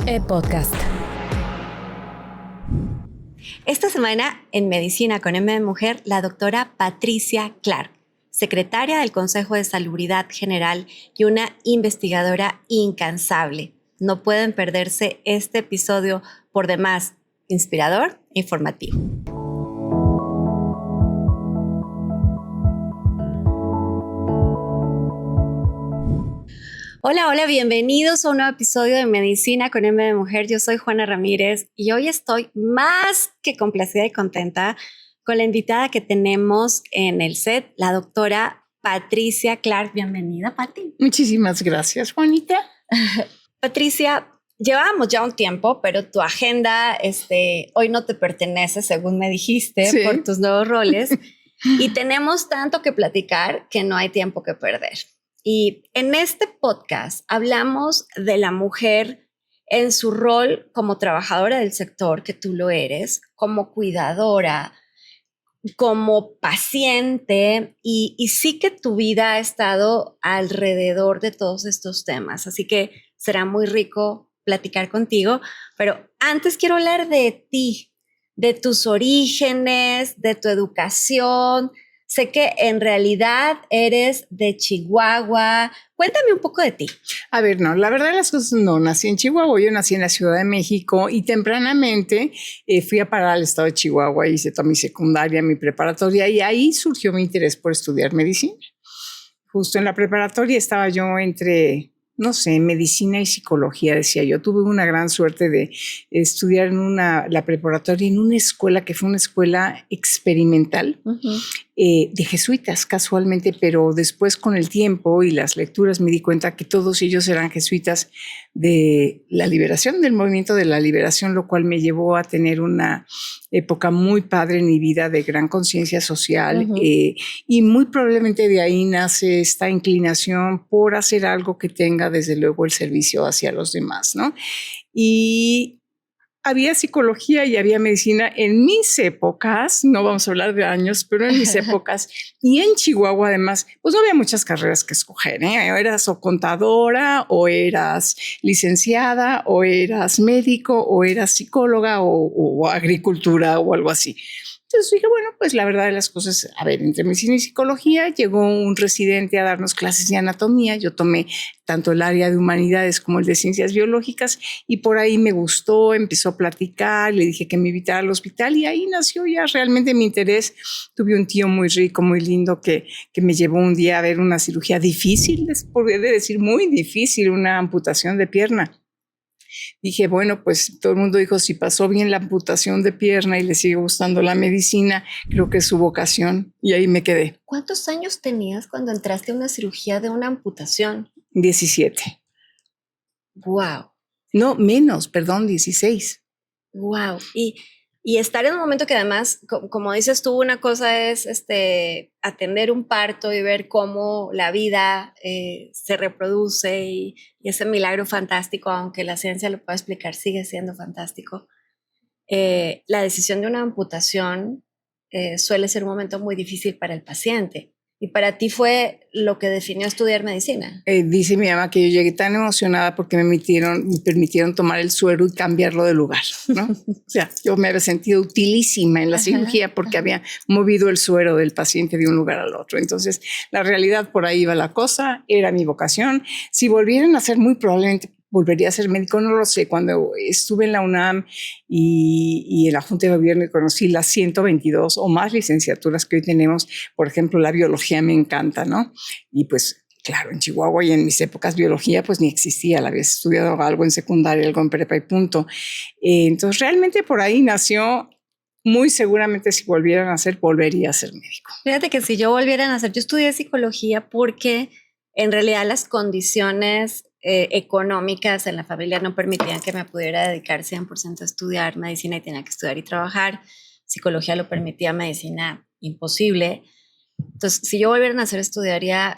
Podcast. Esta semana en Medicina con M de Mujer, la doctora Patricia Clark, secretaria del Consejo de Salubridad General y una investigadora incansable. No pueden perderse este episodio, por demás inspirador e informativo. Hola, bienvenidos a un nuevo episodio de Medicina con M de Mujer. Yo soy Juana Ramírez y hoy estoy más que complacida y contenta con la invitada que tenemos en el set, la doctora Patricia Clark. Bienvenida, Pati. Muchísimas gracias, Juanita. Patricia, llevábamos ya un tiempo, pero tu agenda hoy no te pertenece, según me dijiste, sí, por tus nuevos roles. Y tenemos tanto que platicar que no hay tiempo que perder. Y en este podcast hablamos de la mujer en su rol como trabajadora del sector, que tú lo eres, como cuidadora, como paciente, y sí que tu vida ha estado alrededor de todos estos temas. Así que será muy rico platicar contigo, pero antes quiero hablar de ti, de tus orígenes, de tu educación. Sé que en realidad eres de Chihuahua. Cuéntame un poco de ti. A ver, no, la verdad las cosas no nací en Chihuahua, yo nací en la Ciudad de México y tempranamente fui a parar al estado de Chihuahua, hice toda mi secundaria, mi preparatoria y ahí surgió mi interés por estudiar medicina. Justo en la preparatoria estaba yo entre, no sé, medicina y psicología, decía yo. Tuve una gran suerte de estudiar en la preparatoria en una escuela que fue una escuela experimental. De jesuitas casualmente, pero después con el tiempo y las lecturas me di cuenta que todos ellos eran jesuitas de la liberación, del movimiento de la liberación, lo cual me llevó a tener una época muy padre en mi vida de gran conciencia social y muy probablemente de ahí nace esta inclinación por hacer algo que tenga desde luego el servicio hacia los demás, ¿no? Y había psicología y había medicina en mis épocas, no vamos a hablar de años, pero en mis épocas, y en Chihuahua además, pues no había muchas carreras que escoger, ¿eh? O eras o contadora, o eras licenciada, o eras médico, o eras psicóloga, o agricultura, o algo así. Entonces dije, bueno, pues la verdad de las cosas, a ver, entre medicina y psicología llegó un residente a darnos clases de anatomía. Yo tomé tanto el área de humanidades como el de ciencias biológicas y por ahí me gustó, empezó a platicar, le dije que me invitara al hospital y ahí nació ya realmente mi interés. Tuve un tío muy rico, muy lindo que me llevó un día a ver una cirugía difícil, podría decir muy difícil, una amputación de pierna. Dije, bueno, pues todo el mundo dijo, si pasó bien la amputación de pierna y le sigue gustando la medicina, creo que es su vocación. Y ahí me quedé. ¿Cuántos años tenías cuando entraste a una cirugía de una amputación? 17. Wow. No, menos, perdón, 16. Wow. Y estar en un momento que además, como dices tú, una cosa es atender un parto y ver cómo la vida se reproduce y ese milagro fantástico, aunque la ciencia lo pueda explicar, sigue siendo fantástico. La decisión de una amputación suele ser un momento muy difícil para el paciente. Y para ti fue lo que definió estudiar medicina. Dice mi mamá que yo llegué tan emocionada porque me permitieron tomar el suero y cambiarlo de lugar, ¿no? O sea, yo me había sentido utilísima en la cirugía porque había movido el suero del paciente de un lugar al otro. Entonces, la realidad por ahí iba la cosa, era mi vocación. Si volvieran a ser, muy probablemente volvería a ser médico, no lo sé. Cuando estuve en la UNAM y en la Junta de Gobierno y conocí las 122 o más licenciaturas que hoy tenemos, por ejemplo, la biología me encanta, ¿no? Y pues, claro, en Chihuahua y en mis épocas biología pues ni existía, la había estudiado algo en secundaria, algo en prepa y punto. Entonces, realmente por ahí nació. Muy seguramente si volvieran a ser, volvería a ser médico. Fíjate que si yo volviera a nacer, yo estudié psicología porque en realidad las condiciones económicas en la familia no permitían que me pudiera dedicar 100% a estudiar medicina y tenía que estudiar y trabajar. Psicología lo permitía, medicina imposible. Entonces, si yo volviera a nacer, estudiaría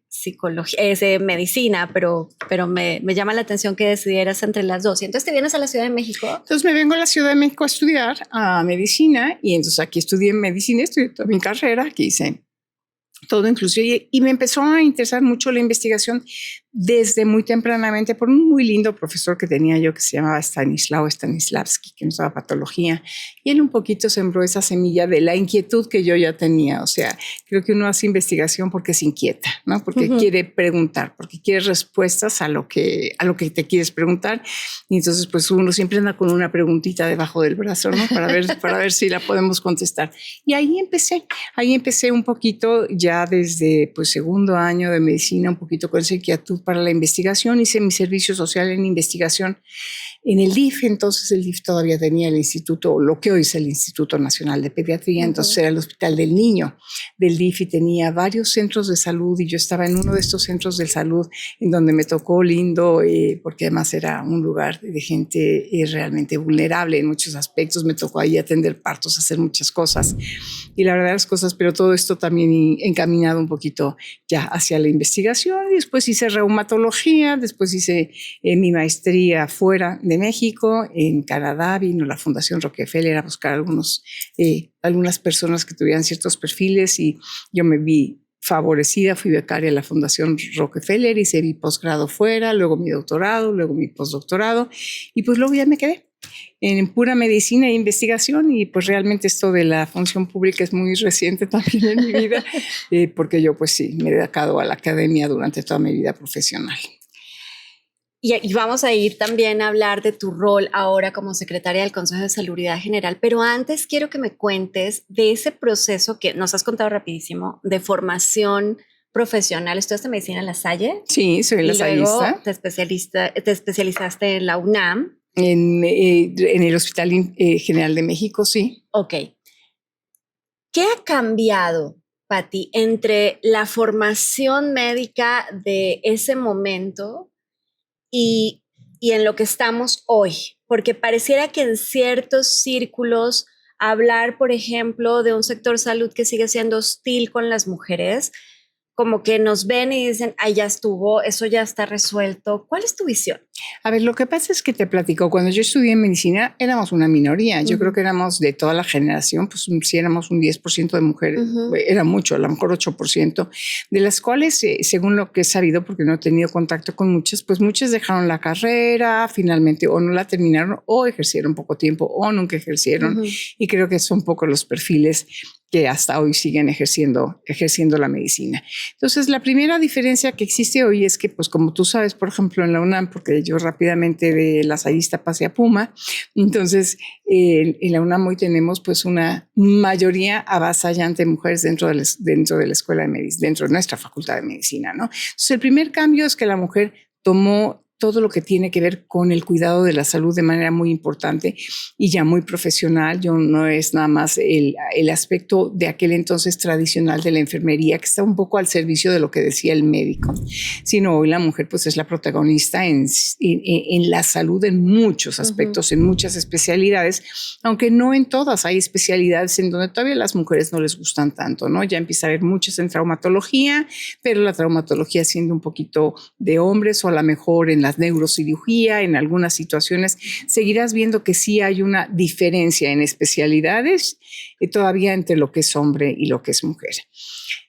psicología, medicina, pero me llama la atención que decidieras entre las dos. Y entonces te vienes a la Ciudad de México. Entonces me vengo a la Ciudad de México a estudiar a medicina y entonces aquí estudié medicina, estudié toda mi carrera, aquí hice todo inclusive, y me empezó a interesar mucho la investigación desde muy tempranamente por un muy lindo profesor que tenía yo que se llamaba Stanislao Stanislavski, que nos daba patología, y él un poquito sembró esa semilla de la inquietud que yo ya tenía. O sea, creo que uno hace investigación porque se inquieta, ¿no? Porque quiere preguntar, porque quiere respuestas a lo que te quieres preguntar, y entonces pues uno siempre anda con una preguntita debajo del brazo, ¿no? Para ver si la podemos contestar. Y ahí empecé un poquito ya desde pues segundo año de medicina, un poquito con esa inquietud para la investigación. Hice mi servicio social en investigación en el DIF. Entonces el DIF todavía tenía el instituto, lo que hoy es el Instituto Nacional de Pediatría, entonces era el Hospital del Niño del DIF, y tenía varios centros de salud, y yo estaba en uno de estos centros de salud en donde me tocó lindo, porque además era un lugar de gente realmente vulnerable en muchos aspectos. Me tocó ahí atender partos, hacer muchas cosas, y la verdad las cosas, pero todo esto también encaminado un poquito ya hacia la investigación. Y después hice reumatología, después hice mi maestría fuera de México, en Canadá. Vino la Fundación Rockefeller a buscar algunas personas que tuvieran ciertos perfiles, y yo me vi favorecida. Fui becaria de la Fundación Rockefeller, hice mi posgrado fuera, luego mi doctorado, luego mi postdoctorado, y pues luego ya me quedé en pura medicina e investigación. Y pues realmente esto de la función pública es muy reciente también en mi vida, porque yo pues sí, me he dedicado a la academia durante toda mi vida profesional. Y vamos a ir también a hablar de tu rol ahora como secretaria del Consejo de Salubridad General, pero antes quiero que me cuentes de ese proceso que nos has contado rapidísimo de formación profesional. ¿Estudiaste medicina en La Salle? Sí, soy lasallista. Luego te especializaste en la UNAM. En el Hospital General de México, sí. Ok. ¿Qué ha cambiado, Pati, entre la formación médica de ese momento y en lo que estamos hoy? Porque pareciera que en ciertos círculos hablar, por ejemplo, de un sector salud que sigue siendo hostil con las mujeres, como que nos ven y dicen, ay, ya estuvo, eso ya está resuelto. ¿Cuál es tu visión? A ver, lo que pasa es que te platico, cuando yo estudié medicina éramos una minoría. Yo creo que éramos de toda la generación, pues si éramos un 10% de mujeres, era mucho, a lo mejor 8%, de las cuales, según lo que he sabido, porque no he tenido contacto con muchas, pues muchas dejaron la carrera, finalmente o no la terminaron, o ejercieron poco tiempo, o nunca ejercieron. Y creo que son poco los perfiles que hasta hoy siguen ejerciendo la medicina. Entonces, la primera diferencia que existe hoy es que, pues como tú sabes, por ejemplo, en la UNAM, porque yo rápidamente de lasallista pasé a Puma, entonces en la UNAM hoy tenemos pues una mayoría avasallante de mujeres dentro de la escuela de medicina, dentro de nuestra facultad de medicina, ¿no? Entonces, el primer cambio es que la mujer tomó todo lo que tiene que ver con el cuidado de la salud de manera muy importante y ya muy profesional. Yo no es nada más el aspecto de aquel entonces tradicional de la enfermería, que está un poco al servicio de lo que decía el médico, sino hoy la mujer pues es la protagonista en la salud en muchos aspectos, en muchas especialidades, aunque no en todas. Hay especialidades en donde todavía las mujeres no les gustan tanto, ¿no? Ya empieza a haber muchas en traumatología, pero la traumatología siendo un poquito de hombres, o a lo mejor en la neurocirugía, en algunas situaciones, seguirás viendo que sí hay una diferencia en especialidades todavía entre lo que es hombre y lo que es mujer.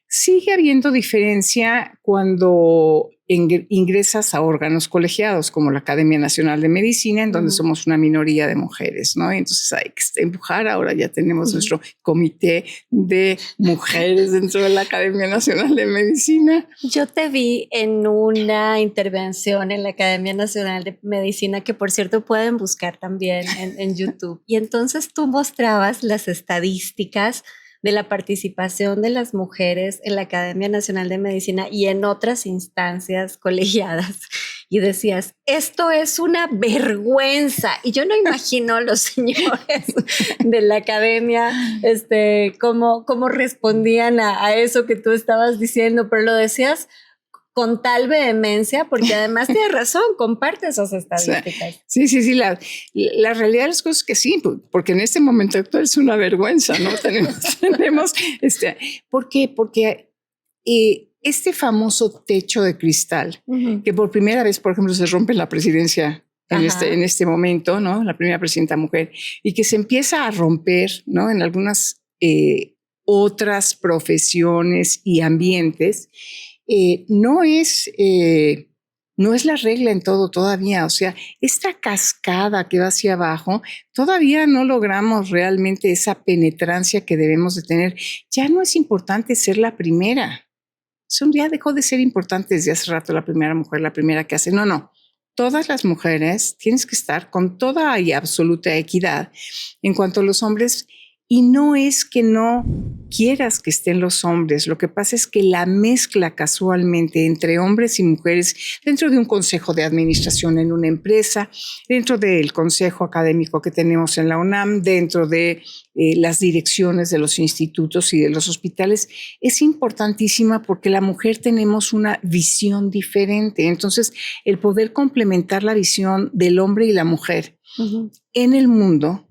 Sigue habiendo diferencia cuando ingresas a órganos colegiados como la Academia Nacional de Medicina, en donde somos una minoría de mujeres, ¿no? Entonces hay que empujar. Ahora ya tenemos nuestro comité de mujeres dentro de la Academia Nacional de Medicina. Yo te vi en una intervención en la Academia Nacional de Medicina, que por cierto pueden buscar también en YouTube, y entonces tú mostrabas las estadísticas de la participación de las mujeres en la Academia Nacional de Medicina y en otras instancias colegiadas, y decías, esto es una vergüenza. Y yo no imagino los señores de la academia cómo respondían a eso que tú estabas diciendo, pero lo decías con tal vehemencia, porque además tienes razón, comparte esas estadísticas. Sí. La realidad de las cosas es que sí, porque en este momento actual es una vergüenza, ¿no? tenemos ¿por qué? Porque este famoso techo de cristal, que por primera vez, por ejemplo, se rompe en la presidencia en este momento, ¿no? La primera presidenta mujer, y que se empieza a romper, ¿no? En algunas otras profesiones y ambientes. No es no es la regla en todo todavía. O sea, esta cascada que va hacia abajo, todavía no logramos realmente esa penetrancia que debemos de tener. Ya no es importante ser la primera. Eso un día dejó de ser importante desde hace rato, la primera mujer, la primera que hace. No. Todas las mujeres tienes que estar con toda y absoluta equidad en cuanto a los hombres. Y no es que no quieras que estén los hombres, lo que pasa es que la mezcla casualmente entre hombres y mujeres dentro de un consejo de administración en una empresa, dentro del consejo académico que tenemos en la UNAM, dentro de las direcciones de los institutos y de los hospitales, es importantísima porque la mujer tenemos una visión diferente. Entonces, el poder complementar la visión del hombre y la mujer en el mundo,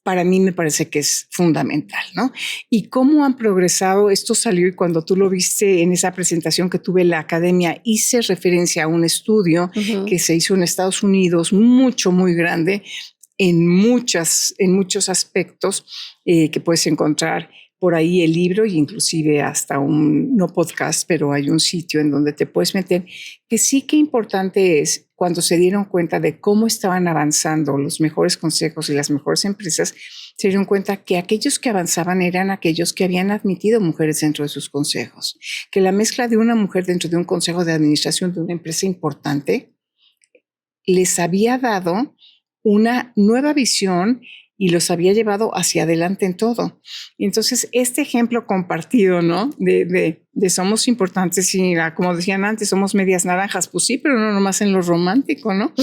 para mí me parece que es fundamental, ¿no? Y cómo han progresado, esto salió y cuando tú lo viste en esa presentación que tuve en la academia, hice referencia a un estudio que se hizo en Estados Unidos, muy grande, en muchos aspectos que puedes encontrar por ahí el libro y inclusive hasta no podcast, pero hay un sitio en donde te puedes meter, que sí que importante es cuando se dieron cuenta de cómo estaban avanzando los mejores consejos y las mejores empresas, se dieron cuenta que aquellos que avanzaban eran aquellos que habían admitido mujeres dentro de sus consejos, que la mezcla de una mujer dentro de un consejo de administración de una empresa importante les había dado una nueva visión y los había llevado hacia adelante en todo. Entonces, este ejemplo compartido, ¿no? De somos importantes y, como decían antes, somos medias naranjas. Pues sí, pero no nomás en lo romántico, ¿no?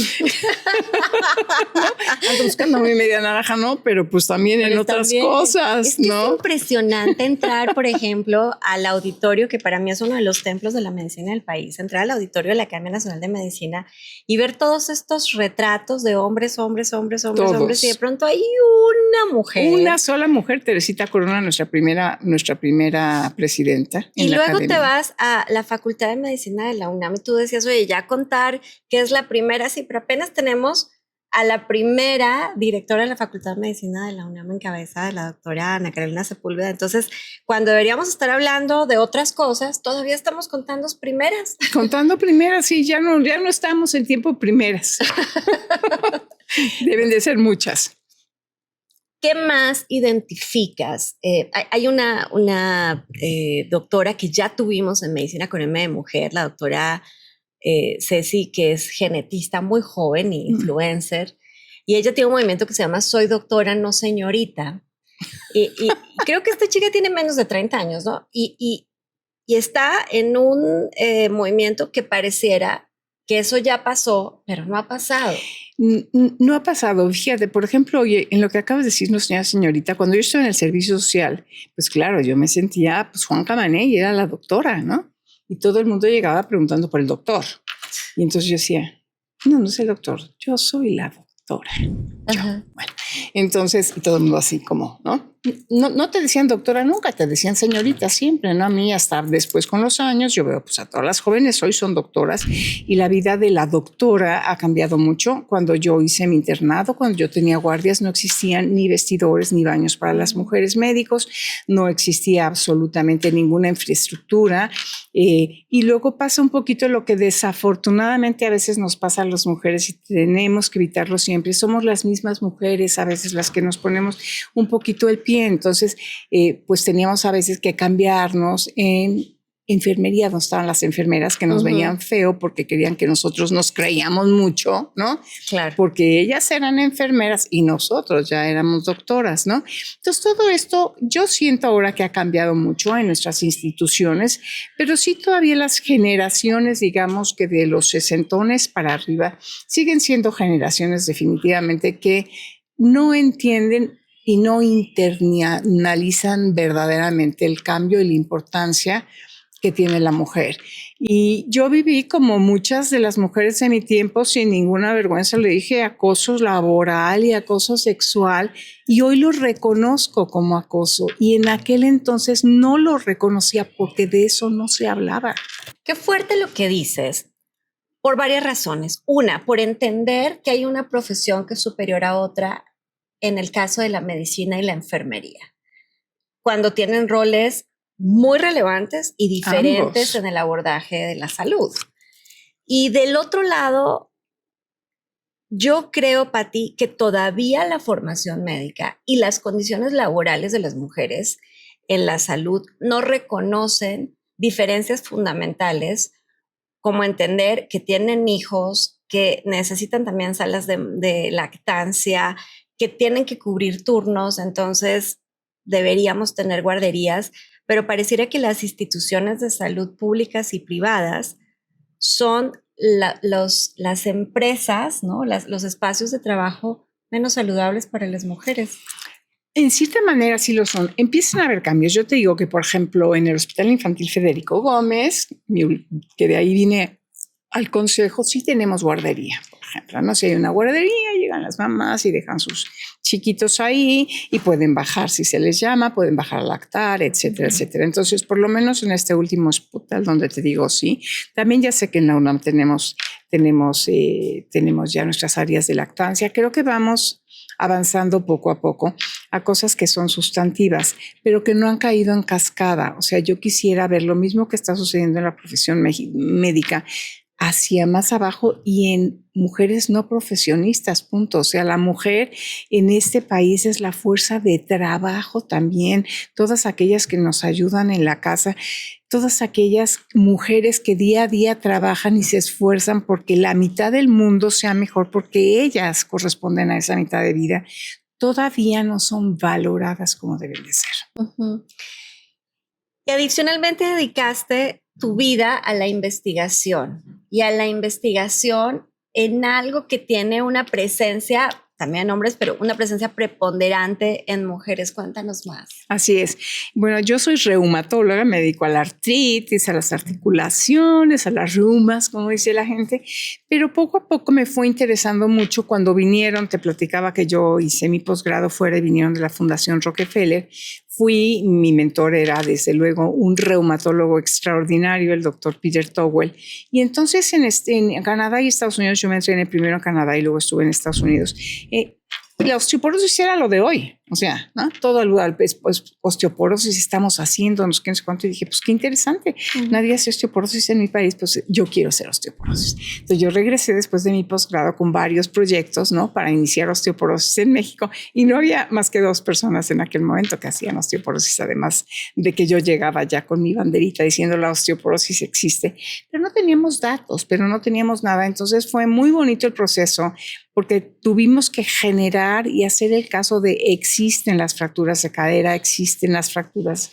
Ando buscando mi media naranja, ¿no? Pero pues también en otras cosas, es que ¿no? Es impresionante entrar, por ejemplo, al auditorio, que para mí es uno de los templos de la medicina del país, entrar al auditorio de la Academia Nacional de Medicina y ver todos estos retratos de hombres, y de pronto hay una mujer. Una sola mujer, Teresita Corona, nuestra primera presidenta. Y luego te vas a la Facultad de Medicina de la UNAM y tú decías, oye, ya contar que es la primera, sí, pero apenas tenemos a la primera directora de la Facultad de Medicina de la UNAM en cabeza de la doctora Ana Carolina Sepúlveda. Entonces, cuando deberíamos estar hablando de otras cosas, todavía estamos contando primeras. Contando primeras, sí, ya no estamos en tiempo primeras. Deben de ser muchas. ¿Qué más identificas? Hay una doctora que ya tuvimos en Medicina con M de Mujer, la doctora Ceci, que es genetista muy joven y influencer, y ella tiene un movimiento que se llama Soy Doctora, no Señorita, y creo que esta chica tiene menos de 30 años, ¿no? Y está en un movimiento que pareciera que eso ya pasó, pero no ha pasado. No ha pasado. Fíjate, por ejemplo, oye, en lo que acabas de decirnos, señorita, cuando yo estuve en el servicio social, pues claro, yo me sentía pues Juan Camané y era la doctora, ¿no? Y todo el mundo llegaba preguntando por el doctor. Y entonces yo decía, no es el doctor, yo soy la doctora. Bueno, entonces, y todo el mundo así como, ¿no? No te decían doctora nunca, te decían señorita siempre, ¿no? A mí hasta después con los años, yo veo pues a todas las jóvenes hoy son doctoras y la vida de la doctora ha cambiado mucho. Cuando yo hice mi internado, cuando yo tenía guardias, no existían ni vestidores ni baños para las mujeres médicos, no existía absolutamente ninguna infraestructura. Y luego pasa un poquito lo que desafortunadamente a veces nos pasa a las mujeres y tenemos que evitarlo siempre. Somos las mismas mujeres a veces las que nos ponemos un poquito el pie. Entonces, pues teníamos a veces que cambiarnos en enfermería, donde estaban las enfermeras que nos veían feo porque querían que nosotros nos creíamos mucho, ¿no? Claro. Porque ellas eran enfermeras y nosotros ya éramos doctoras, ¿no? Entonces, todo esto yo siento ahora que ha cambiado mucho en nuestras instituciones, pero sí todavía las generaciones, digamos que de los 60s para arriba, siguen siendo generaciones definitivamente que no entienden y no internalizan verdaderamente el cambio y la importancia que tiene la mujer. Y yo viví como muchas de las mujeres de mi tiempo sin ninguna vergüenza, le dije acoso laboral y acoso sexual y hoy lo reconozco como acoso y en aquel entonces no lo reconocía porque de eso no se hablaba. Qué fuerte lo que dices por varias razones. Una, por entender que hay una profesión que es superior a otra en el caso de la medicina y la enfermería, cuando tienen roles muy relevantes y diferentes en el abordaje de la salud. Y del otro lado, yo creo, Pati, que todavía la formación médica y las condiciones laborales de las mujeres en la salud no reconocen diferencias fundamentales, como entender que tienen hijos, que necesitan también salas de lactancia, que tienen que cubrir turnos, entonces deberíamos tener guarderías, pero pareciera que las instituciones de salud públicas y privadas son las empresas, ¿no? Los espacios de trabajo menos saludables para las mujeres. En cierta manera sí lo son. Empiezan a haber cambios. Yo te digo que, por ejemplo, en el Hospital Infantil Federico Gómez, que de ahí vine al consejo, sí tenemos guardería, por ejemplo, ¿no? Si hay una guardería, llegan las mamás y dejan sus chiquitos ahí y pueden bajar si se les llama, pueden bajar a lactar, etcétera, etcétera. Entonces, por lo menos en este último hospital donde te digo sí, también ya sé que en la UNAM tenemos ya nuestras áreas de lactancia. Creo que vamos avanzando poco a poco a cosas que son sustantivas, pero que no han caído en cascada. O sea, yo quisiera ver lo mismo que está sucediendo en la profesión médica hacia más abajo y en mujeres no profesionistas, punto. O sea, la mujer en este país es la fuerza de trabajo también. Todas aquellas que nos ayudan en la casa, todas aquellas mujeres que día a día trabajan y se esfuerzan porque la mitad del mundo sea mejor, porque ellas corresponden a esa mitad de vida, todavía no son valoradas como deben de ser. Uh-huh. Y adicionalmente dedicaste tu vida a la investigación y a la investigación en algo que tiene una presencia, también en hombres, pero una presencia preponderante en mujeres. Cuéntanos más. Así es. Bueno, yo soy reumatóloga, me dedico a la artritis, a las articulaciones, a las reumas, como dice la gente, pero poco a poco me fue interesando mucho cuando vinieron, te platicaba que yo hice mi posgrado fuera y vinieron de la Fundación Rockefeller. Mi mentor era desde luego un reumatólogo extraordinario, el doctor Peter Towell. Y entonces en Canadá y Estados Unidos, yo me entrené primero en Canadá y luego estuve en Estados Unidos. La osteoporosis era lo de hoy, o sea, ¿no? Todo pues, osteoporosis estamos haciendo, no sé cuánto, y dije, pues qué interesante, nadie hace osteoporosis en mi país, pues yo quiero hacer osteoporosis. Entonces yo regresé después de mi posgrado con varios proyectos, ¿no? Para iniciar osteoporosis en México, y no había más que 2 personas en aquel momento que hacían osteoporosis, además de que yo llegaba ya con mi banderita diciendo la osteoporosis existe, pero no teníamos datos, pero no teníamos nada. Entonces fue muy bonito el proceso, porque tuvimos que generar y hacer el caso de existen las fracturas de cadera, existen las fracturas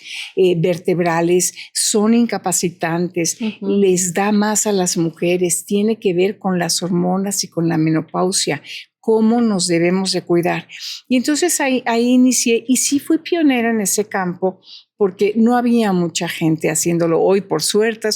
vertebrales, son incapacitantes, les da más a las mujeres, tiene que ver con las hormonas y con la menopausia, cómo nos debemos de cuidar. Y entonces ahí inicié y sí fui pionera en ese campo, porque no había mucha gente haciéndolo. Hoy, por suerte,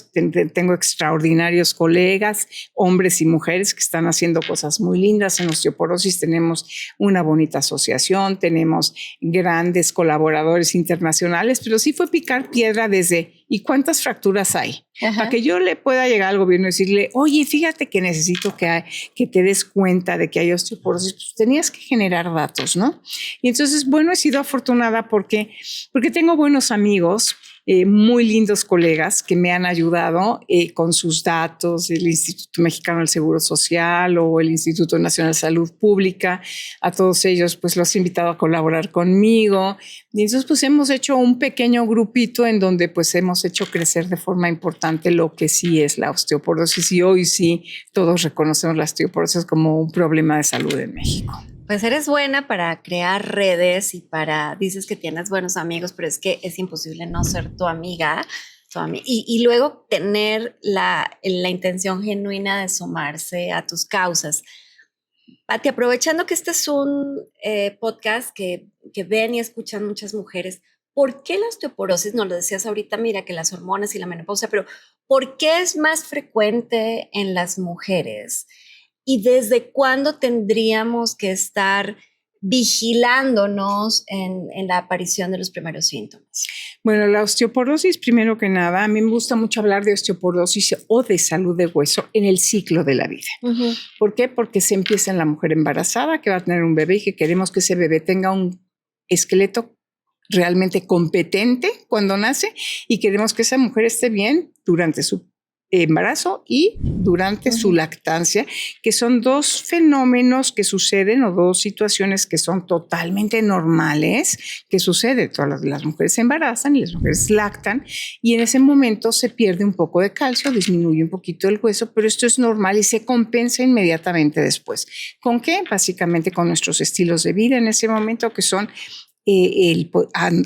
tengo extraordinarios colegas, hombres y mujeres que están haciendo cosas muy lindas. En osteoporosis tenemos una bonita asociación, tenemos grandes colaboradores internacionales, pero sí fue picar piedra desde ¿y cuántas fracturas hay? Ajá. Para que yo le pueda llegar al gobierno y decirle, oye, fíjate que necesito que te des cuenta de que hay osteoporosis. Pues tenías que generar datos, ¿no? Y entonces, bueno, he sido afortunada porque tengo buenos amigos, muy lindos colegas que me han ayudado con sus datos, el Instituto Mexicano del Seguro Social o el Instituto Nacional de Salud Pública. A todos ellos pues los he invitado a colaborar conmigo, y entonces pues hemos hecho un pequeño grupito en donde pues hemos hecho crecer de forma importante lo que sí es la osteoporosis, y hoy sí todos reconocemos la osteoporosis como un problema de salud en México. Pues eres buena para crear redes y dices que tienes buenos amigos, pero es que es imposible no ser tu amiga, y luego tener la intención genuina de sumarse a tus causas. Pati, aprovechando que este es un podcast que ven y escuchan muchas mujeres, ¿por qué la osteoporosis? Nos lo decías ahorita, mira, que las hormonas y la menopausia, pero ¿por qué es más frecuente en las mujeres? ¿Y desde cuándo tendríamos que estar vigilándonos en la aparición de los primeros síntomas? Bueno, la osteoporosis, primero que nada, a mí me gusta mucho hablar de osteoporosis o de salud de hueso en el ciclo de la vida. Uh-huh. ¿Por qué? Porque se empieza en la mujer embarazada que va a tener un bebé y que queremos que ese bebé tenga un esqueleto realmente competente cuando nace, y queremos que esa mujer esté bien durante su embarazo y durante su lactancia, que son dos fenómenos que suceden o dos situaciones que son totalmente normales, que sucede. Todas las mujeres se embarazan y las mujeres lactan y en ese momento se pierde un poco de calcio, disminuye un poquito el hueso, pero esto es normal y se compensa inmediatamente después. ¿Con qué? Básicamente con nuestros estilos de vida en ese momento, que son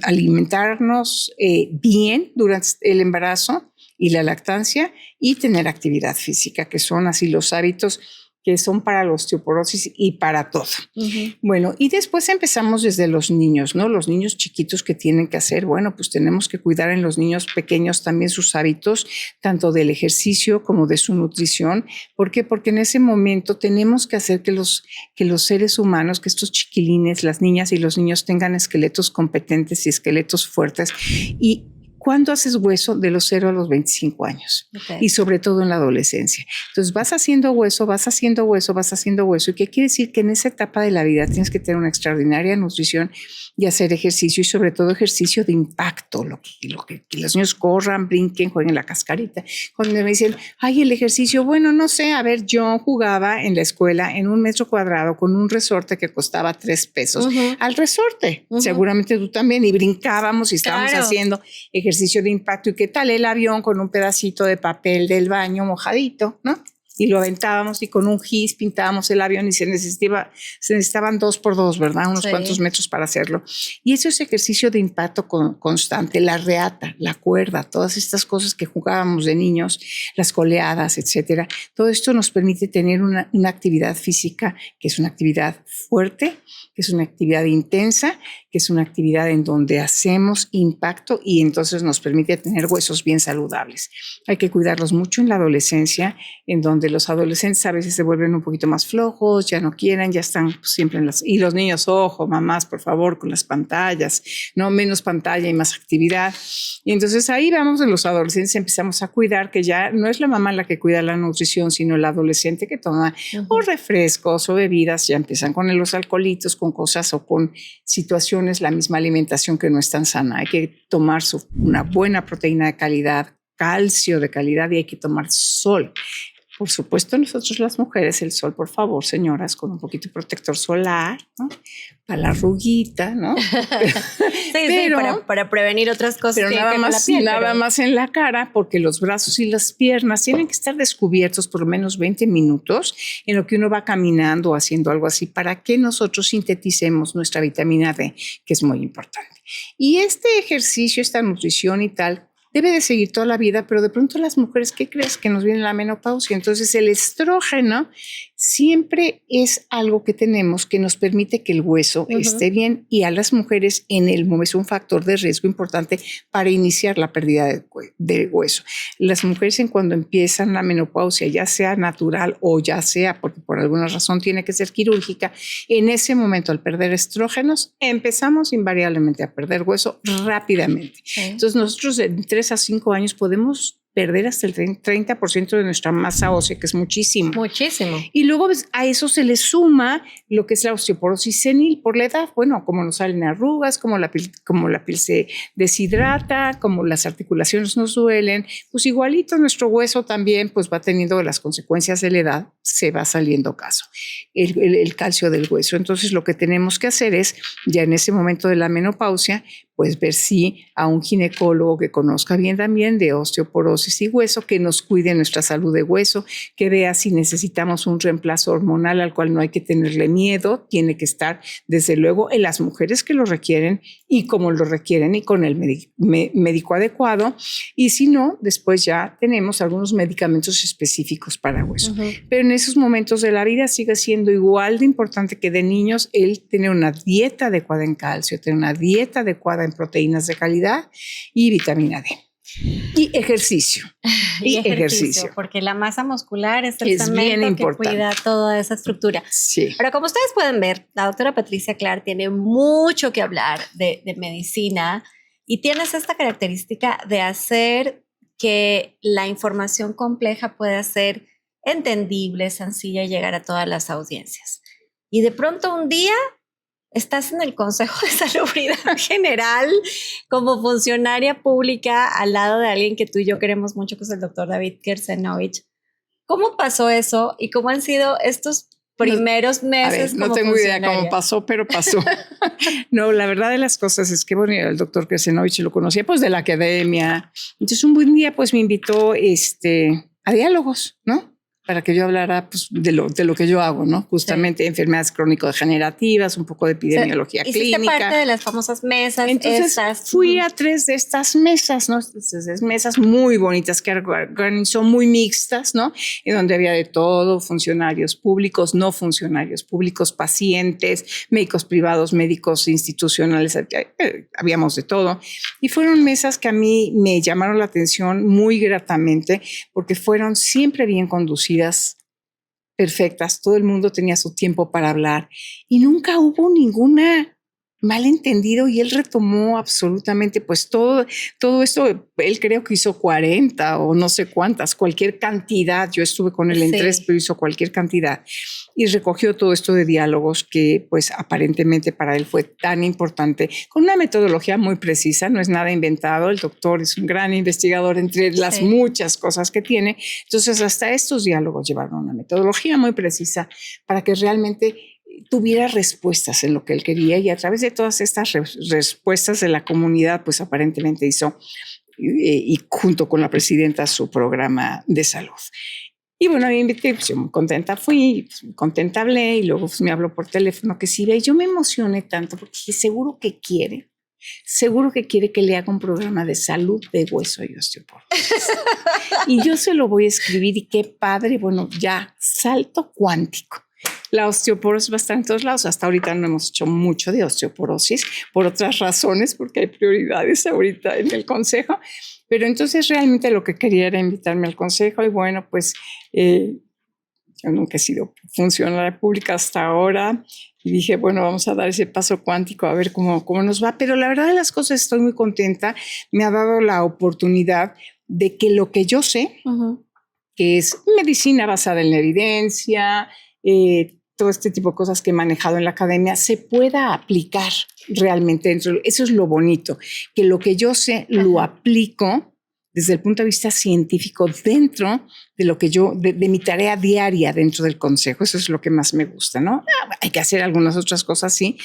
alimentarnos bien durante el embarazo y la lactancia y tener actividad física, que son así los hábitos que son para la osteoporosis y para todo. Bueno, y después empezamos desde los niños, ¿no? Los niños chiquitos que tienen que hacer, bueno, pues tenemos que cuidar en los niños pequeños también sus hábitos, tanto del ejercicio como de su nutrición. ¿Por qué? Porque en ese momento tenemos que hacer que los seres humanos, que estos chiquilines, las niñas y los niños tengan esqueletos competentes y esqueletos fuertes. Y ¿cuándo haces hueso? De los 0 a los 25 años. Y sobre todo en la adolescencia. Entonces vas haciendo hueso, vas haciendo hueso, vas haciendo hueso. ¿Y qué quiere decir? Que en esa etapa de la vida tienes que tener una extraordinaria nutrición y hacer ejercicio y sobre todo ejercicio de impacto. Que los niños corran, brinquen, jueguen la cascarita. Cuando me dicen, ay, el ejercicio, bueno, no sé, a ver, yo jugaba en la escuela en 1 metro cuadrado con un resorte que costaba 3 pesos. Al resorte, seguramente tú también, y brincábamos y estábamos haciendo ejercicio de impacto. ¿Y qué tal el avión con un pedacito de papel del baño mojadito, ¿no? Y lo aventábamos y con un gis pintábamos el avión y se necesitaban 2 por 2, ¿verdad? Unos cuantos metros para hacerlo. Y eso es ejercicio de impacto constante, la reata, la cuerda, todas estas cosas que jugábamos de niños, las coleadas, etcétera. Todo esto nos permite tener una actividad física que es una actividad fuerte, que es una actividad intensa, que es una actividad en donde hacemos impacto y entonces nos permite tener huesos bien saludables. Hay que cuidarlos mucho en la adolescencia, en donde los adolescentes a veces se vuelven un poquito más flojos, ya no quieren, ya están siempre en las... Y los niños, ojo, mamás, por favor, con las pantallas, no menos pantalla y más actividad. Y entonces ahí vamos, en los adolescentes empezamos a cuidar, que ya no es la mamá la que cuida la nutrición, sino el adolescente que toma o refrescos o bebidas, ya empiezan con los alcoholitos, con cosas o con situaciones, la misma alimentación que no es tan sana. Hay que tomar una buena proteína de calidad, calcio de calidad y hay que tomar sol. Por supuesto, nosotros las mujeres, el sol, por favor, señoras, con un poquito de protector solar, ¿no? Para la arruguita, ¿no? Pero, para prevenir otras cosas. Pero nada más en la cara, porque los brazos y las piernas tienen que estar descubiertos por lo menos 20 minutos en lo que uno va caminando o haciendo algo así, para que nosotros sinteticemos nuestra vitamina D, que es muy importante. Y este ejercicio, esta nutrición y tal, debe de seguir toda la vida, pero de pronto las mujeres, ¿qué crees? Que nos viene la menopausia. Entonces el estrógeno siempre es algo que tenemos que nos permite que el hueso esté bien y a las mujeres en el momento es un factor de riesgo importante para iniciar la pérdida de hueso. Las mujeres en cuando empiezan la menopausia, ya sea natural o ya sea porque por alguna razón tiene que ser quirúrgica, en ese momento al perder estrógenos empezamos invariablemente a perder hueso rápidamente. Entonces nosotros en 3 a 5 años podemos perder hasta el 30% de nuestra masa ósea, que es muchísimo. Muchísimo. Y luego a eso se le suma lo que es la osteoporosis senil por la edad. Bueno, como nos salen arrugas, como la piel se deshidrata, como las articulaciones nos duelen, pues igualito nuestro hueso también pues va teniendo las consecuencias de la edad, se va saliendo el calcio del hueso. Entonces lo que tenemos que hacer es, ya en ese momento de la menopausia, pues ver si a un ginecólogo que conozca bien también de osteoporosis y hueso, que nos cuide nuestra salud de hueso, que vea si necesitamos un reemplazo hormonal al cual no hay que tenerle miedo, tiene que estar desde luego en las mujeres que lo requieren y como lo requieren y con el médico adecuado, y si no, después ya tenemos algunos medicamentos específicos para hueso. Pero en esos momentos de la vida sigue siendo igual de importante que de niños el tener una dieta adecuada en calcio, tener una dieta adecuada en proteínas de calidad y vitamina D. Y ejercicio. Y ejercicio. Porque la masa muscular es el cemento que cuida toda esa estructura. Sí. Pero como ustedes pueden ver, la doctora Patricia Clar tiene mucho que hablar de medicina y tienes esta característica de hacer que la información compleja pueda ser entendible, sencilla y llegar a todas las audiencias. Y de pronto un día estás en el Consejo de Salubridad General como funcionaria pública al lado de alguien que tú y yo queremos mucho, que es el doctor David Kersenovich. ¿Cómo pasó eso y cómo han sido estos primeros meses? No tengo idea cómo pasó, pero pasó. No, la verdad de las cosas es que, bueno, el doctor Kersenovich lo conocía pues de la academia. Entonces un buen día pues me invitó a diálogos, ¿no? Para que yo hablara pues, de lo que yo hago, ¿no? Justamente enfermedades crónico-degenerativas, un poco de epidemiología clínica. Hiciste parte de las famosas mesas. Entonces fui a 3 de estas mesas, ¿no? 3 mesas muy bonitas que organizó, muy mixtas, ¿no? En donde había de todo, funcionarios públicos, no funcionarios públicos, pacientes, médicos privados, médicos institucionales, habíamos de todo. Y fueron mesas que a mí me llamaron la atención muy gratamente porque fueron siempre bien conducidas, perfectas, todo el mundo tenía su tiempo para hablar y nunca hubo ninguna malentendido y él retomó absolutamente pues todo esto. Él creo que hizo 40 o no sé cuántas, cualquier cantidad. Yo estuve con él en 3, pero hizo cualquier cantidad y recogió todo esto de diálogos que pues aparentemente para él fue tan importante, con una metodología muy precisa, no es nada inventado. El doctor es un gran investigador entre las muchas cosas que tiene. Entonces hasta estos diálogos llevaron una metodología muy precisa para que realmente tuviera respuestas en lo que él quería, y a través de todas estas respuestas de la comunidad, pues aparentemente hizo, y junto con la presidenta, su programa de salud. Y bueno, me invité, pues yo muy contenta fui, pues muy contenta hablé, y luego pues me habló por teléfono que sí, y yo me emocioné tanto porque dije, seguro que quiere que le haga un programa de salud de hueso y osteoporosis. Y yo se lo voy a escribir, y qué padre, bueno, ya, salto cuántico. La osteoporosis va a estar en todos lados. Hasta ahorita no hemos hecho mucho de osteoporosis por otras razones, porque hay prioridades ahorita en el consejo. Pero entonces realmente lo que quería era invitarme al consejo, y bueno, pues yo nunca he sido funcionaria pública hasta ahora, y dije, bueno, vamos a dar ese paso cuántico a ver cómo nos va. Pero la verdad de las cosas, estoy muy contenta. Me ha dado la oportunidad de que lo que yo sé, que es medicina basada en la evidencia, todo este tipo de cosas que he manejado en la academia, se pueda aplicar realmente dentro. Eso es lo bonito, que lo que yo sé lo aplico desde el punto de vista científico dentro de lo que yo, de mi tarea diaria dentro del consejo. Eso es lo que más me gusta, ¿no? Hay que hacer algunas otras cosas, sí,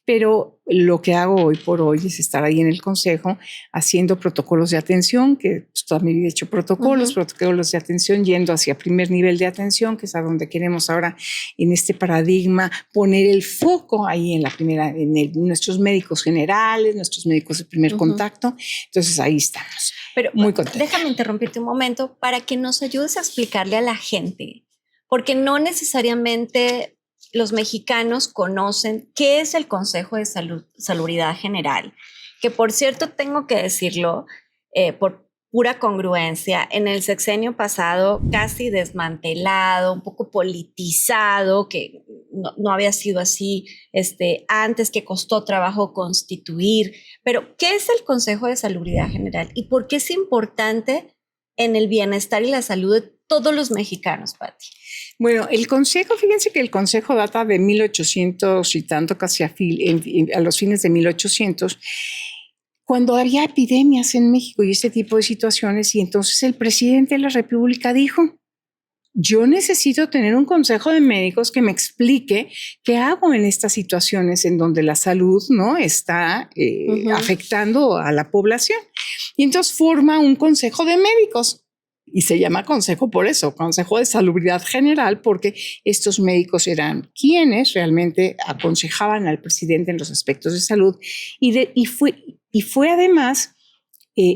pero lo que hago hoy por hoy es estar ahí en el consejo haciendo protocolos de atención, que pues, toda mi vida he hecho protocolos de atención, yendo hacia primer nivel de atención, que es a donde queremos ahora en este paradigma poner el foco ahí en la primera, nuestros médicos generales, nuestros médicos de primer contacto. Entonces ahí estamos. Pero muy contenta. Déjame interrumpirte un momento para que nos ayudes a explicarle a la gente, porque no necesariamente los mexicanos conocen qué es el Consejo de Salubridad General, que por cierto tengo que decirlo por pura congruencia, en el sexenio pasado casi desmantelado, un poco politizado, que no había sido así antes, que costó trabajo constituir. Pero, ¿qué es el Consejo de Salubridad General y por qué es importante en el bienestar y la salud de todos los mexicanos, Pati? Bueno, el consejo, fíjense que el consejo data de 1800 y tanto, casi a los fines de 1800, cuando había epidemias en México y este tipo de situaciones, y entonces el presidente de la República dijo, yo necesito tener un consejo de médicos que me explique qué hago en estas situaciones en donde la salud no está afectando a la población. Y entonces forma un consejo de médicos. Y se llama consejo por eso, Consejo de Salubridad General, porque estos médicos eran quienes realmente aconsejaban al presidente en los aspectos de salud. Y fue además,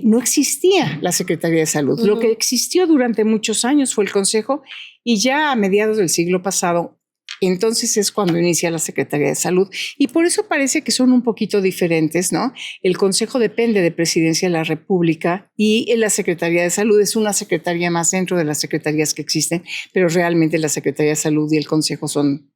no existía la Secretaría de Salud. Lo que existió durante muchos años fue el Consejo, y ya a mediados del siglo pasado, entonces es cuando inicia la Secretaría de Salud. Y por eso parece que son un poquito diferentes, ¿no? El Consejo depende de Presidencia de la República, y la Secretaría de Salud es una secretaría más dentro de las secretarías que existen, pero realmente la Secretaría de Salud y el Consejo son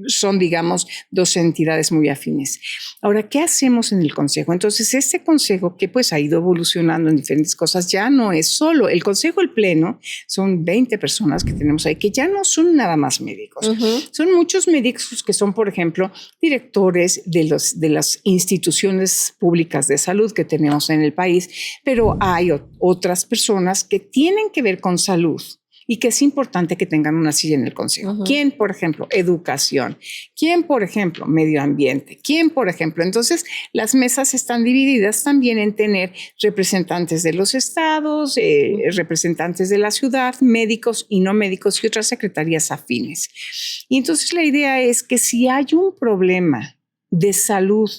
son, digamos, dos entidades muy afines. Ahora, ¿qué hacemos en el consejo? Entonces, este consejo que pues ha ido evolucionando en diferentes cosas, ya no es solo el consejo, el pleno, son 20 personas que tenemos ahí, que ya no son nada más médicos. Son muchos médicos que son, por ejemplo, directores de las instituciones públicas de salud que tenemos en el país, pero hay otras personas que tienen que ver con salud y que es importante que tengan una silla en el consejo. ¿Quién, por ejemplo? Educación. ¿Quién, por ejemplo? Medio ambiente. ¿Quién, por ejemplo? Entonces, las mesas están divididas también en tener representantes de los estados, representantes de la ciudad, médicos y no médicos y otras secretarías afines. Y entonces la idea es que si hay un problema de salud,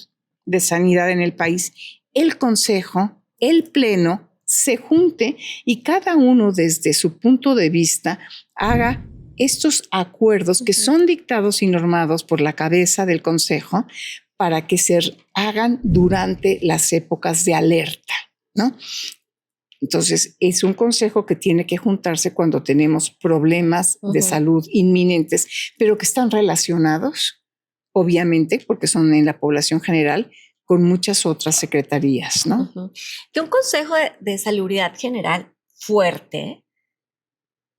de sanidad en el país, el consejo, el pleno, se junte y cada uno desde su punto de vista haga estos acuerdos que son dictados y normados por la cabeza del consejo para que se hagan durante las épocas de alerta, ¿no? Entonces, es un consejo que tiene que juntarse cuando tenemos problemas de salud inminentes, pero que están relacionados, obviamente, porque son en la población general, con muchas otras secretarías, ¿no? Que un consejo de salubridad general fuerte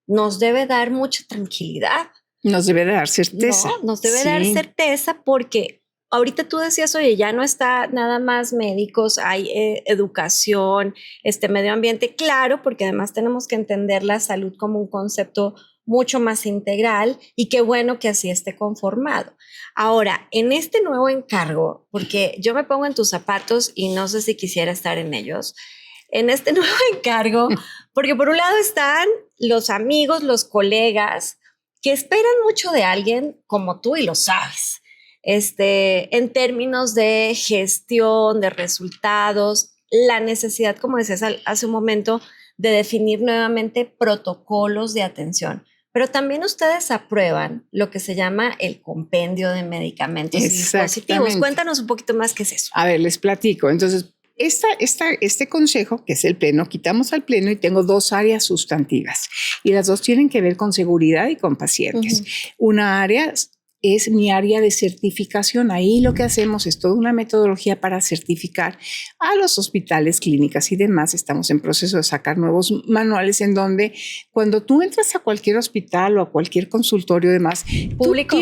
nos debe dar mucha tranquilidad. Nos debe dar certeza. No, nos debe dar certeza porque ahorita tú decías, oye, ya no está nada más médicos, hay educación, medio ambiente, claro, porque además tenemos que entender la salud como un concepto mucho más integral y qué bueno que así esté conformado. Ahora, en este nuevo encargo, porque yo me pongo en tus zapatos y no sé si quisiera estar en ellos, en este nuevo encargo, porque por un lado están los amigos, los colegas, que esperan mucho de alguien como tú y lo sabes, en términos de gestión, de resultados, la necesidad, como decías hace un momento, de definir nuevamente protocolos de atención. Pero también ustedes aprueban lo que se llama el compendio de medicamentos y dispositivos. Cuéntanos un poquito más qué es eso. A ver, les platico. Entonces, este consejo, que es el pleno, quitamos al pleno y tengo dos áreas sustantivas. Y las dos tienen que ver con seguridad y con pacientes. Una área es mi área de certificación. Ahí lo que hacemos es toda una metodología para certificar a los hospitales, clínicas y demás. Estamos en proceso de sacar nuevos manuales en donde cuando tú entras a cualquier hospital o a cualquier consultorio y demás, público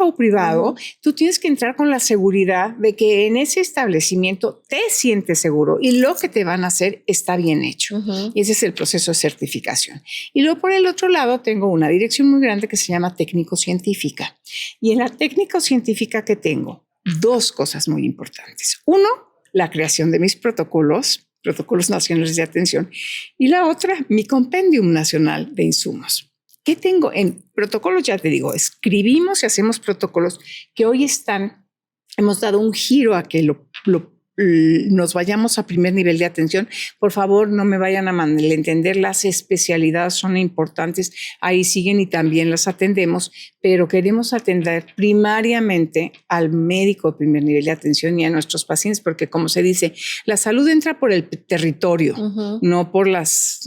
o privado, tú tienes que entrar con la seguridad de que en ese establecimiento te sientes seguro y lo que te van a hacer está bien hecho. Y ese es el proceso de certificación. Y luego por el otro lado tengo una dirección muy grande que se llama técnico-científica. Y en la técnico-científica que tengo, dos cosas muy importantes. Uno, la creación de mis protocolos nacionales de atención. Y la otra, mi compendium nacional de insumos. ¿Qué tengo? En protocolos, ya te digo, escribimos y hacemos protocolos que hoy hemos dado un giro a que nos vayamos a primer nivel de atención. Por favor, no me vayan a malentender, las especialidades son importantes, ahí siguen y también las atendemos, pero queremos atender primariamente al médico de primer nivel de atención y a nuestros pacientes, porque como se dice, la salud entra por el territorio, no por las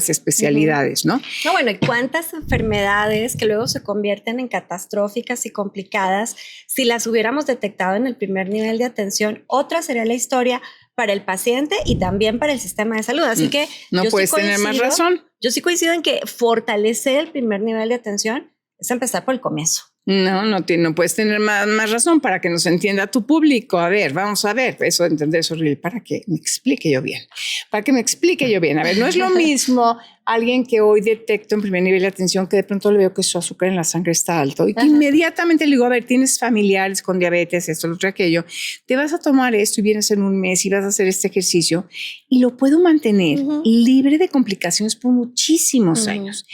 especialidades, ¿no? No, bueno, ¿y cuántas enfermedades que luego se convierten en catastróficas y complicadas si las hubiéramos detectado en el primer nivel de atención? Otra sería la historia para el paciente y también para el sistema de salud. Así que no puedes tener más razón. Yo sí coincido en que fortalecer el primer nivel de atención es empezar por el comienzo. No puedes tener más razón para que nos entienda tu público. A ver, vamos a ver, eso de entender es horrible, para que me explique yo bien. A ver, no es lo mismo alguien que hoy detecto en primer nivel de atención que de pronto le veo que su azúcar en la sangre está alto y que inmediatamente le digo, a ver, tienes familiares con diabetes, esto, lo otro, aquello, te vas a tomar esto y vienes en un mes y vas a hacer este ejercicio y lo puedo mantener libre de complicaciones por muchísimos años.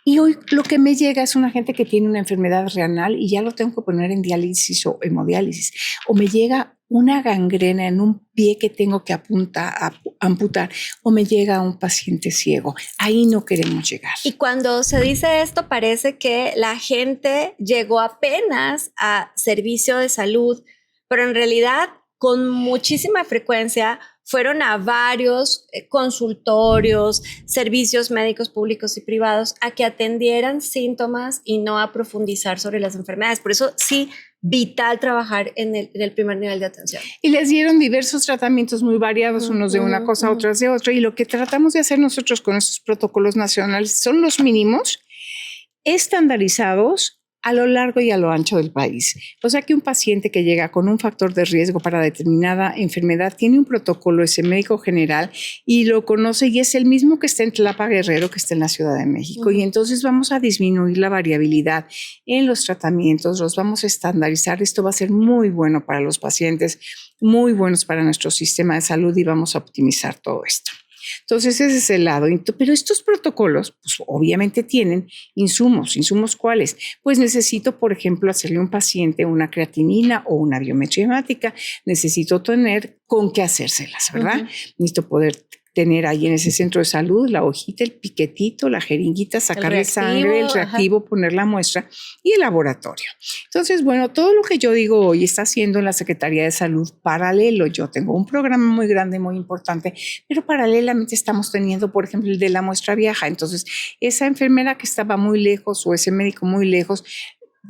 Y hoy lo que me llega es una gente que tiene una enfermedad renal y ya lo tengo que poner en diálisis o hemodiálisis. O me llega una gangrena en un pie que tengo que amputar. O me llega un paciente ciego. Ahí no queremos llegar. Y cuando se dice esto, parece que la gente llegó apenas a servicio de salud, pero en realidad con muchísima frecuencia fueron a varios consultorios, servicios médicos públicos y privados a que atendieran síntomas y no a profundizar sobre las enfermedades. Por eso sí, vital trabajar en el primer nivel de atención. Y les dieron diversos tratamientos muy variados, unos de una cosa, otros de otra. Y lo que tratamos de hacer nosotros con estos protocolos nacionales son los mínimos estandarizados a lo largo y a lo ancho del país. O sea que un paciente que llega con un factor de riesgo para determinada enfermedad tiene un protocolo, ese médico general, y lo conoce y es el mismo que está en Tlapa Guerrero, que está en la Ciudad de México. Y entonces vamos a disminuir la variabilidad en los tratamientos, los vamos a estandarizar. Esto va a ser muy bueno para los pacientes, muy buenos para nuestro sistema de salud y vamos a optimizar todo esto. Entonces ese es el lado, pero estos protocolos pues obviamente tienen insumos. ¿Insumos cuáles? Pues necesito, por ejemplo, hacerle a un paciente una creatinina o una biometría hemática, necesito tener con qué hacérselas, ¿verdad? Necesito poder tener ahí en ese centro de salud la hojita, el piquetito, la jeringuita, sacarle sangre, el reactivo, poner la muestra y el laboratorio. Entonces, bueno, todo lo que yo digo hoy está haciendo en la Secretaría de Salud paralelo. Yo tengo un programa muy grande, muy importante, pero paralelamente estamos teniendo, por ejemplo, el de la muestra viaja. Entonces, esa enfermera que estaba muy lejos o ese médico muy lejos,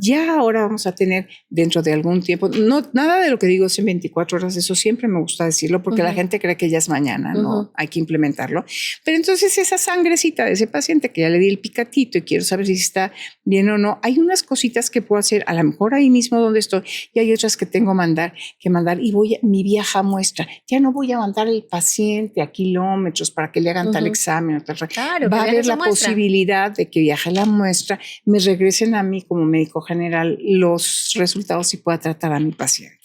ya ahora vamos a tener dentro de algún tiempo, no, nada de lo que digo es en 24 horas, eso siempre me gusta decirlo porque la gente cree que ya es mañana, no, hay que implementarlo. Pero entonces esa sangrecita de ese paciente que ya le di el picatito y quiero saber si está bien o no, hay unas cositas que puedo hacer a lo mejor ahí mismo donde estoy y hay otras que tengo que mandar y mi viaja muestra. Ya no voy a mandar el paciente a kilómetros para que le hagan tal examen o tal. Claro, va a haber la posibilidad de que viaje la muestra, me regresen a mí como médico general los resultados y pueda tratar a mi paciente.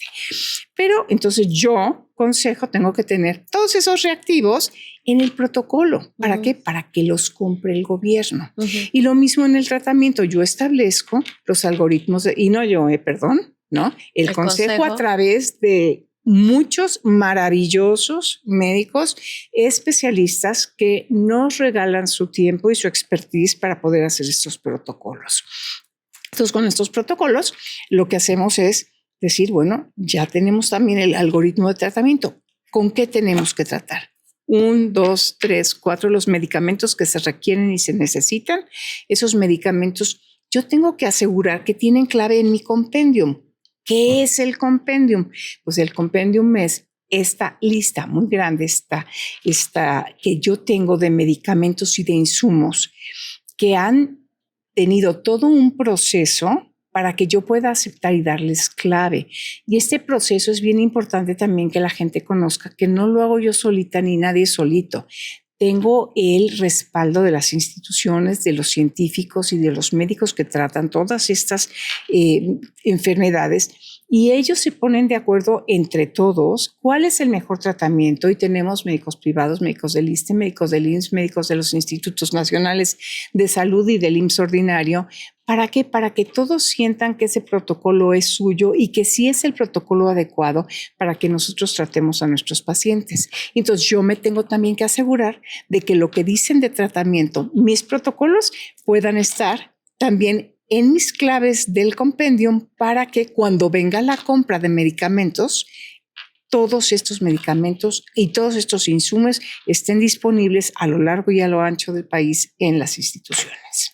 Pero entonces yo, consejo, tengo que tener todos esos reactivos en el protocolo. ¿Para qué? Para que los compre el gobierno. Y lo mismo en el tratamiento. Yo establezco los algoritmos, y no yo, ¿no? El consejo a través de muchos maravillosos médicos especialistas que nos regalan su tiempo y su expertise para poder hacer estos protocolos. Entonces, con estos protocolos, lo que hacemos es decir, bueno, ya tenemos también el algoritmo de tratamiento. ¿Con qué tenemos que tratar? 1, 2, 3, 4, los medicamentos que se requieren y se necesitan. Esos medicamentos, yo tengo que asegurar que tienen clave en mi compendium. ¿Qué es el compendium? Pues el compendium es esta lista muy grande, esta que yo tengo de medicamentos y de insumos que han tenido todo un proceso para que yo pueda aceptar y darles clave. Y este proceso es bien importante también que la gente conozca, que no lo hago yo solita ni nadie solito. Tengo el respaldo de las instituciones, de los científicos y de los médicos que tratan todas estas enfermedades y ellos se ponen de acuerdo entre todos cuál es el mejor tratamiento y tenemos médicos privados, médicos del ISSSTE, médicos del IMSS, médicos de los institutos nacionales de salud y del IMSS ordinario. ¿Para qué? Para que todos sientan que ese protocolo es suyo y que sí es el protocolo adecuado para que nosotros tratemos a nuestros pacientes. Entonces yo me tengo también que asegurar de que lo que dicen de tratamiento, mis protocolos puedan estar también en mis claves del compendium para que cuando venga la compra de medicamentos, todos estos medicamentos y todos estos insumos estén disponibles a lo largo y a lo ancho del país en las instituciones.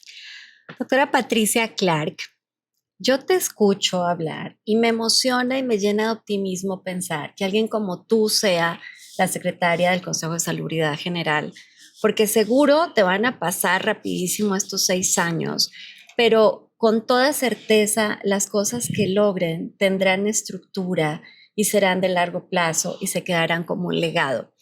Doctora Patricia Clark, yo te escucho hablar y me emociona y me llena de optimismo pensar que alguien como tú sea la secretaria del Consejo de Salubridad General, porque seguro te van a pasar rapidísimo estos 6 años, pero con toda certeza las cosas que logren tendrán estructura y serán de largo plazo y se quedarán como un legado.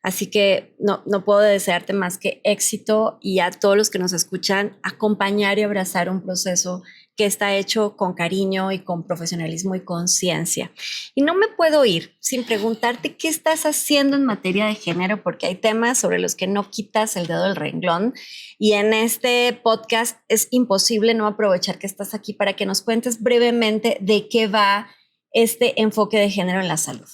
Así que no puedo desearte más que éxito y a todos los que nos escuchan acompañar y abrazar un proceso que está hecho con cariño y con profesionalismo y conciencia. Y no me puedo ir sin preguntarte qué estás haciendo en materia de género, porque hay temas sobre los que no quitas el dedo del renglón. Y en este podcast es imposible no aprovechar que estás aquí para que nos cuentes brevemente de qué va este enfoque de género en la salud.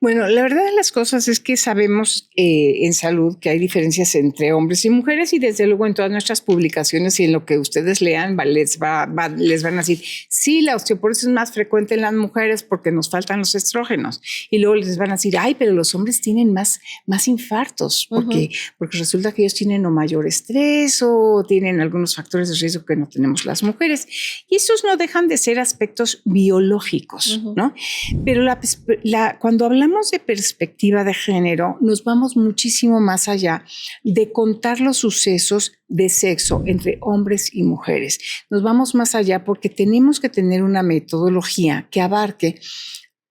Bueno, la verdad de las cosas es que sabemos en salud que hay diferencias entre hombres y mujeres y desde luego en todas nuestras publicaciones y en lo que ustedes lean les van a decir, sí, la osteoporosis es más frecuente en las mujeres porque nos faltan los estrógenos. Y luego les van a decir, ay, pero los hombres tienen más infartos porque resulta que ellos tienen o mayor estrés o tienen algunos factores de riesgo que no tenemos las mujeres. Y esos no dejan de ser aspectos biológicos, ¿no? Pero cuando hablamos de perspectiva de género, nos vamos muchísimo más allá de contar los sucesos de sexo entre hombres y mujeres. Nos vamos más allá porque tenemos que tener una metodología que abarque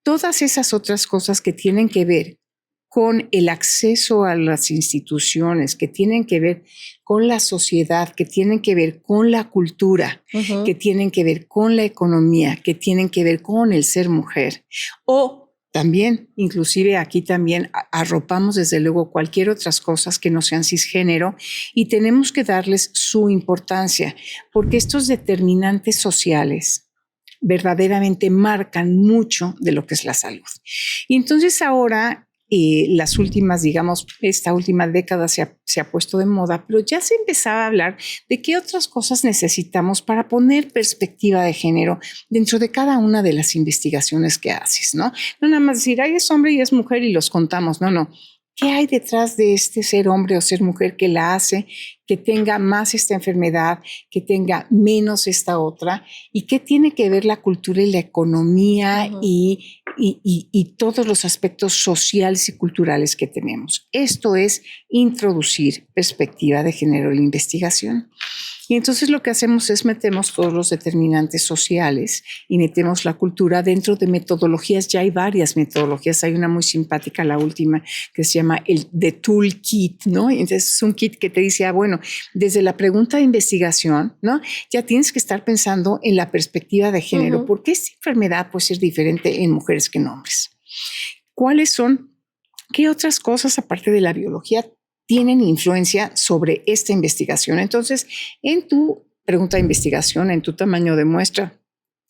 todas esas otras cosas que tienen que ver con el acceso a las instituciones, que tienen que ver con la sociedad, que tienen que ver con la cultura, que tienen que ver con la economía, que tienen que ver con el ser mujer. O también, inclusive aquí también arropamos desde luego cualquier otras cosas que no sean cisgénero y tenemos que darles su importancia porque estos determinantes sociales verdaderamente marcan mucho de lo que es la salud. Y entonces ahora las últimas, digamos, esta última década se ha puesto de moda, pero ya se empezaba a hablar de qué otras cosas necesitamos para poner perspectiva de género dentro de cada una de las investigaciones que haces, ¿no? No nada más decir, ay, es hombre y es mujer y los contamos, no. ¿Qué hay detrás de este ser hombre o ser mujer que la hace, que tenga más esta enfermedad, que tenga menos esta otra? ¿Y qué tiene que ver la cultura y la economía y todos los aspectos sociales y culturales que tenemos? Esto es introducir perspectiva de género en la investigación. Y entonces lo que hacemos es metemos todos los determinantes sociales y metemos la cultura dentro de metodologías. Ya hay varias metodologías. Hay una muy simpática, la última, que se llama el The Toolkit, ¿no? Y entonces es un kit que te dice, bueno, desde la pregunta de investigación, ¿no? Ya tienes que estar pensando en la perspectiva de género. ¿Por qué esta enfermedad puede ser diferente en mujeres que en hombres? ¿Qué otras cosas aparte de la biología tienen influencia sobre esta investigación? Entonces, en tu pregunta de investigación, en tu tamaño de muestra,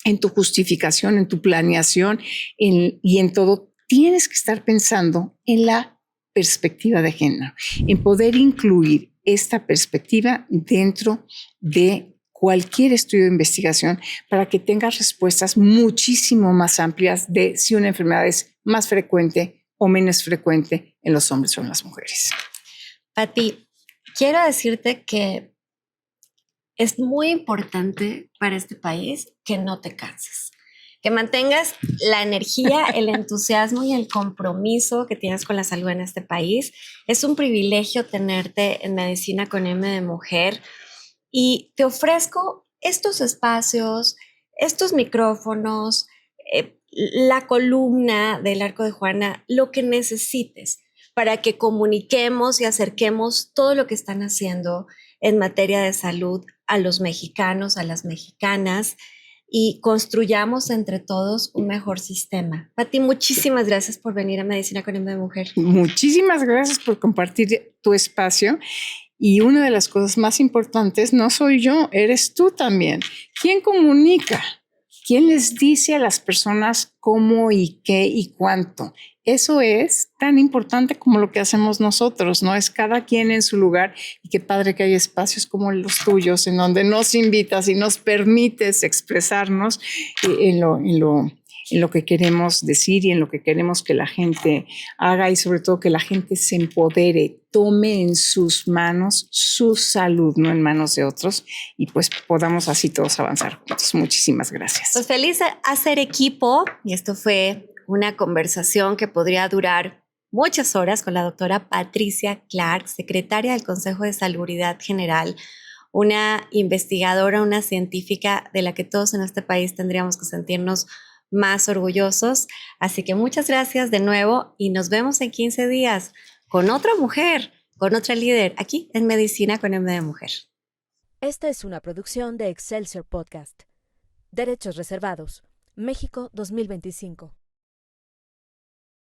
en tu justificación, en tu planeación y en todo, tienes que estar pensando en la perspectiva de género, en poder incluir esta perspectiva dentro de cualquier estudio de investigación para que tengas respuestas muchísimo más amplias de si una enfermedad es más frecuente o menos frecuente en los hombres o en las mujeres. Pati, quiero decirte que es muy importante para este país que no te canses, que mantengas la energía, el entusiasmo y el compromiso que tienes con la salud en este país. Es un privilegio tenerte en Medicina con M de Mujer y te ofrezco estos espacios, estos micrófonos, la columna del Arco de Juana, lo que necesites para que comuniquemos y acerquemos todo lo que están haciendo en materia de salud a los mexicanos, a las mexicanas y construyamos entre todos un mejor sistema. Pati, muchísimas gracias por venir a Medicina con M de Mujer. Muchísimas gracias por compartir tu espacio. Y una de las cosas más importantes no soy yo, eres tú también. ¿Quién comunica? ¿Quién les dice a las personas cómo y qué y cuánto? Eso es tan importante como lo que hacemos nosotros, ¿no? Es cada quien en su lugar y qué padre que hay espacios como los tuyos en donde nos invitas y nos permites expresarnos en lo que queremos decir y en lo que queremos que la gente haga y sobre todo que la gente se empodere, tome en sus manos su salud, no en manos de otros y pues podamos así todos avanzar juntos. Muchísimas gracias. Pues feliz hacer equipo y esto fue una conversación que podría durar muchas horas con la doctora Patricia Clark, secretaria del Consejo de Salubridad General, una investigadora, una científica de la que todos en este país tendríamos que sentirnos más orgullosos. Así que muchas gracias de nuevo y nos vemos en 15 días con otra mujer, con otra líder, aquí en Medicina con M de Mujer. Esta es una producción de Excelsior Podcast. Derechos reservados. México 2025.